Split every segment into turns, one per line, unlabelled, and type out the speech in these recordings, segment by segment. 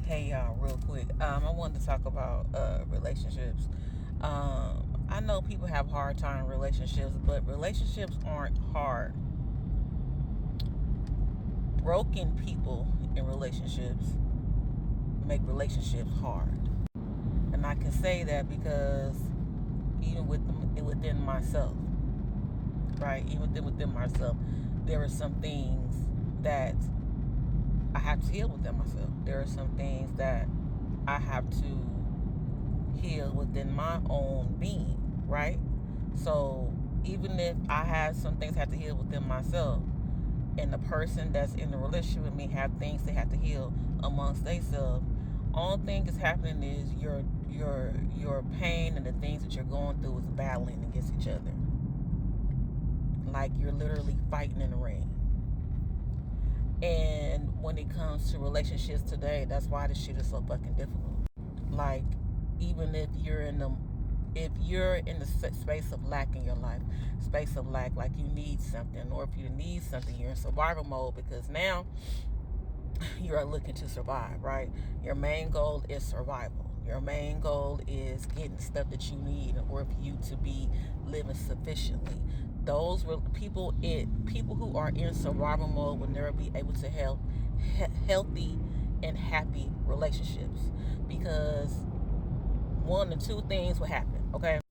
Hey y'all, real quick. I wanted to talk about relationships. I know people have hard time in relationships, but relationships aren't hard. Broken people in relationships make relationships hard, and I can say that because even within myself, right? Even within myself, there are some things that I have to heal within myself. There are some things that I have to heal within my own being, right? So even if I have some things I have to heal within myself, and the person that's in the relationship with me have things they have to heal amongst themselves, all thing is happening is your pain and the things that you're going through is battling against each other. Like you're literally fighting in the ring. And when it comes to relationships today, that's why this shit is so fucking difficult. Like, even if you're in the space of lack in your life, space of lack, like you need something, or if you need something, you're in survival mode because now you are looking to survive, right? Your main goal is survival. Your main goal is getting stuff that you need in order for you to be living sufficiently. Those were people who are in survival mode will never be able to have healthy and happy relationships, because one of two things will happen. Okay,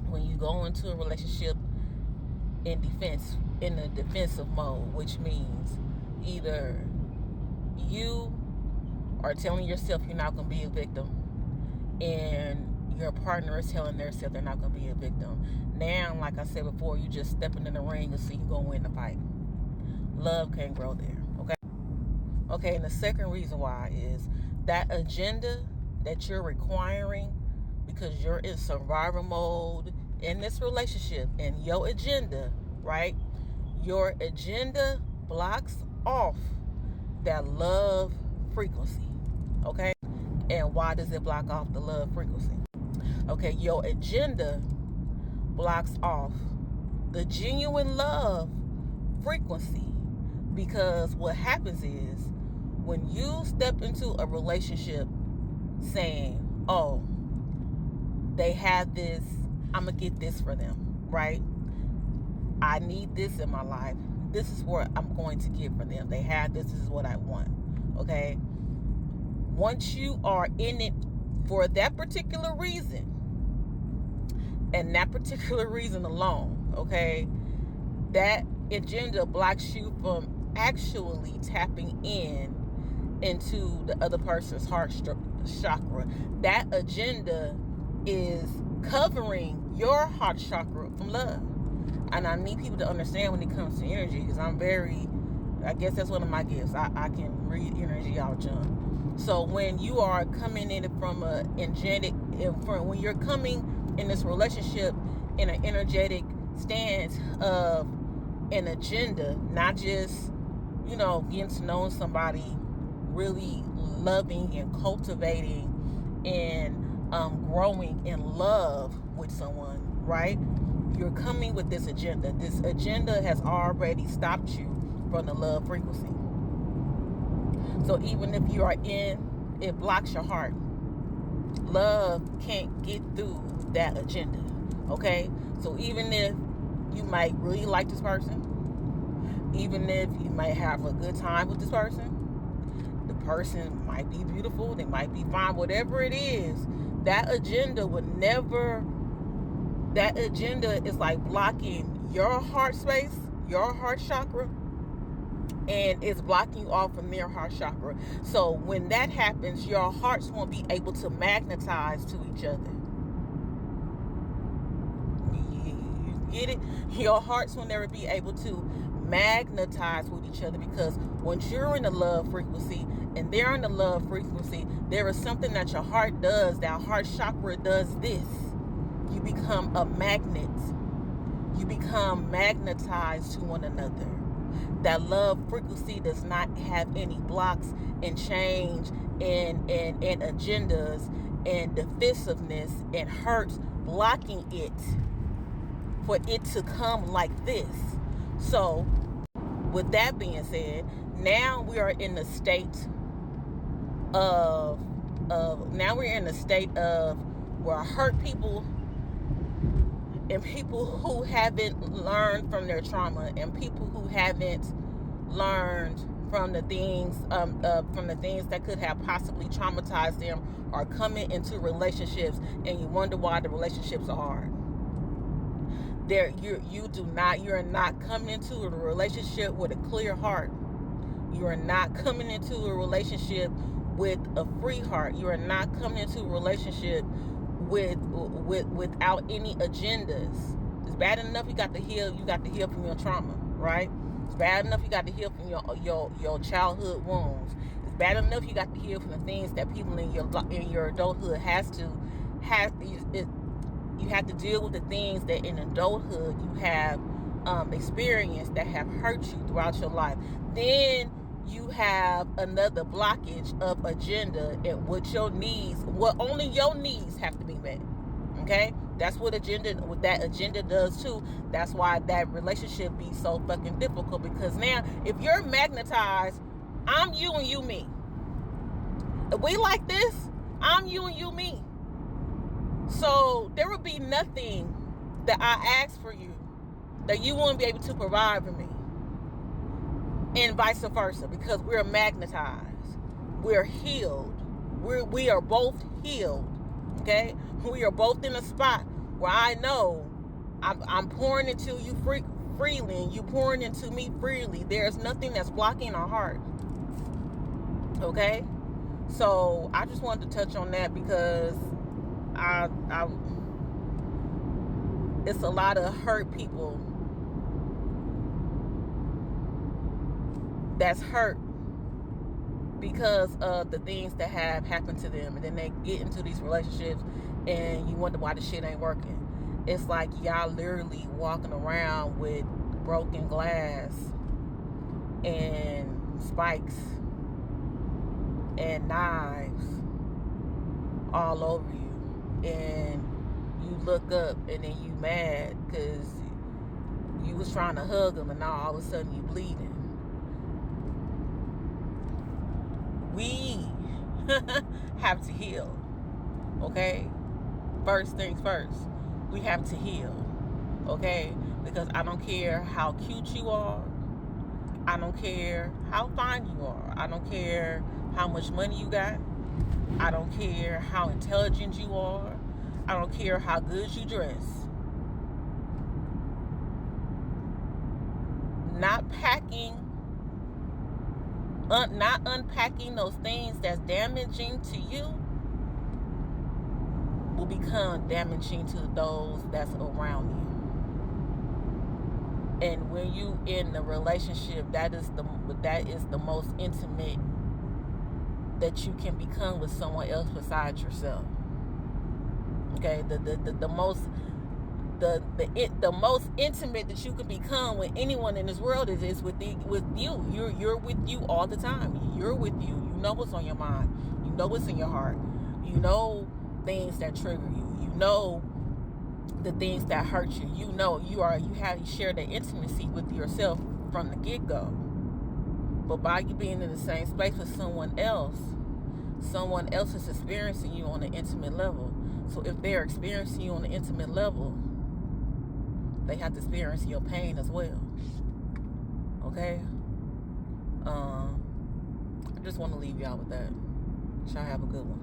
when you go into a relationship in a defensive mode, which means either you are telling yourself you're not going to be a victim, and your partner is telling themselves they're not going to be a victim. Now, like I said before, you just stepping in the ring and see you're going to win the fight. Love can't grow there. Okay, and the second reason why is that agenda that you're requiring, because you're in survival mode in this relationship, and your agenda, right? Your agenda blocks off that love frequency. Okay? And why does it block off the love frequency? Okay, your agenda blocks off the genuine love frequency, because what happens is when you step into a relationship saying, oh, they have this, I'm gonna get this for them, right? I need this in my life. This is what I'm going to give for them. They have this is what I want. Okay? Once you are in it for that particular reason, and that particular reason alone, okay, that agenda blocks you from actually tapping into the other person's heart chakra. That agenda is covering your heart chakra from love. And I need people to understand when it comes to energy, because I guess that's one of my gifts. I can read energy out jump. So when you are coming in from when you're coming in this relationship in an energetic stance of an agenda, not just, getting to know somebody, really loving and cultivating and growing in love with someone, right? You're coming with this agenda. This agenda has already stopped you from the love frequency. So even if you are it blocks your heart. Love can't get through that agenda. Okay? So even if you might really like this person, even if you might have a good time with this person, the person might be beautiful, they might be fine, whatever it is, that agenda is like blocking your heart space, your heart chakra, and it's blocking you off from their heart chakra. So when that happens, your hearts won't be able to magnetize to each other. You get it? Your hearts will never be able to magnetize with each other, because once you're in the love frequency and they're in the love frequency, there is something that your heart does. That heart chakra does this. You become a magnet. You become magnetized to one another. That love frequency does not have any blocks and change and agendas and defensiveness and hurts blocking it for it to come like this. So with that being said, now we are in the state of now we're in a state of where hurt people and people who haven't learned from their trauma and people who haven't learned from the things that could have possibly traumatized them are coming into relationships, and you wonder why the relationships are hard. You're not coming into a relationship with a clear heart. You are not coming into a relationship with a free heart. You are not coming into a relationship without any agendas. It's bad enough you got to heal from your trauma, right? It's bad enough you got to heal from your childhood wounds. It's bad enough you got to heal from the things that people in your adulthood you have to deal with the things that in adulthood you have experienced that have hurt you throughout your life. Then you have another blockage of agenda and what only your needs have to be met. Okay? That's what that agenda does too. That's why that relationship be so fucking difficult, because now if you're magnetized, I'm you and you me. If we like this, I'm you and you me. So there would be nothing that I ask for you that you won't be able to provide for me. And vice versa, because we're magnetized. We're healed. We are both healed. Okay? We are both in a spot where I know I'm pouring into you freely, and you pouring into me freely. There's nothing that's blocking our heart. Okay? So I just wanted to touch on that, because it's a lot of hurt people that's hurt because of the things that have happened to them, and then they get into these relationships and you wonder why the shit ain't working. It's like y'all literally walking around with broken glass and spikes and knives all over you, and you look up and then you mad because you was trying to hug them, and now all of a sudden you bleeding. We have to heal. Okay? First things first, we have to heal. Okay? Because I don't care how cute you are. I don't care how fine you are. I don't care how much money you got. I don't care how intelligent you are. I don't care how good you dress. Not unpacking those things that's damaging to you will become damaging to those that's around you. And when you in the relationship, that is the most intimate that you can become with someone else besides yourself. Okay, the most intimate that you can become with anyone in this world is with you. You're with you all the time. You're with you. You know what's on your mind. You know what's in your heart. You know things that trigger you. You know the things that hurt you. You know you share that intimacy with yourself from the get-go. But by you being in the same space with someone else is experiencing you on an intimate level. So if they're experiencing you on an intimate level, they have to experience your pain as well. Okay? I just want to leave y'all with that. Y'all have a good one.